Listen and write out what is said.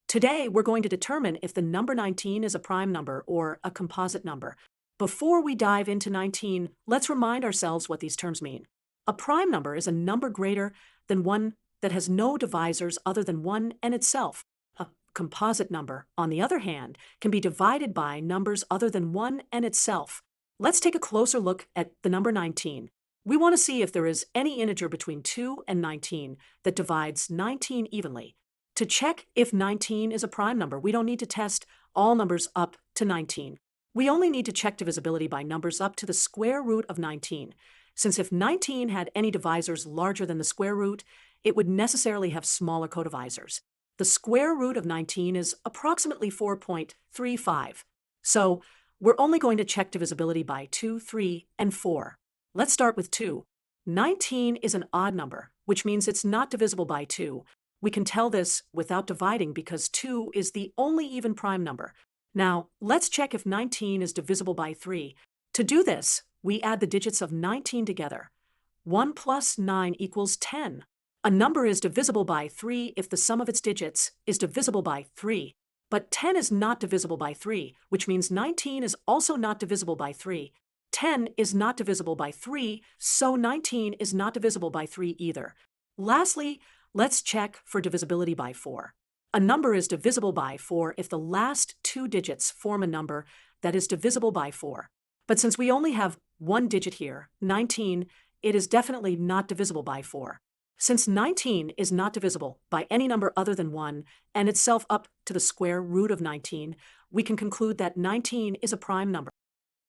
Today, we're going to determine if the number 19 is a prime number or a composite number. Before we dive into 19, let's remind ourselves what these terms mean. A prime number is a number greater than 1 that has no divisors other than 1 and itself. A composite number, on the other hand, can be divided by numbers other than 1 and itself. Let's take a closer look at the number 19. We want to see if there is any integer between 2 and 19 that divides 19 evenly. To check if 19 is a prime number, we don't need to test all numbers up to 19. We only need to check divisibility by numbers up to the square root of 19. Since if 19 had any divisors larger than the square root, it would necessarily have smaller codivisors. The square root of 19 is approximately 4.35. So we're only going to check divisibility by 2, 3, and 4. Let's start with 2. 19 is an odd number, which means it's not divisible by 2. We can tell this without dividing because 2 is the only even prime number. Now, let's check if 19 is divisible by 3. To do this, we add the digits of 19 together. 1 plus 9 equals 10. A number is divisible by 3 if the sum of its digits is divisible by 3. But 10 is not divisible by 3, which means 19 is also not divisible by 3. 10 is not divisible by 3, so 19 is not divisible by 3 either. Lastly, let's check for divisibility by 4. A number is divisible by 4 if the last two digits form a number that is divisible by 4. But since we only have one digit here, 19, it is definitely not divisible by 4. Since 19 is not divisible by any number other than 1 and itself up to the square root of 19, we can conclude that 19 is a prime number.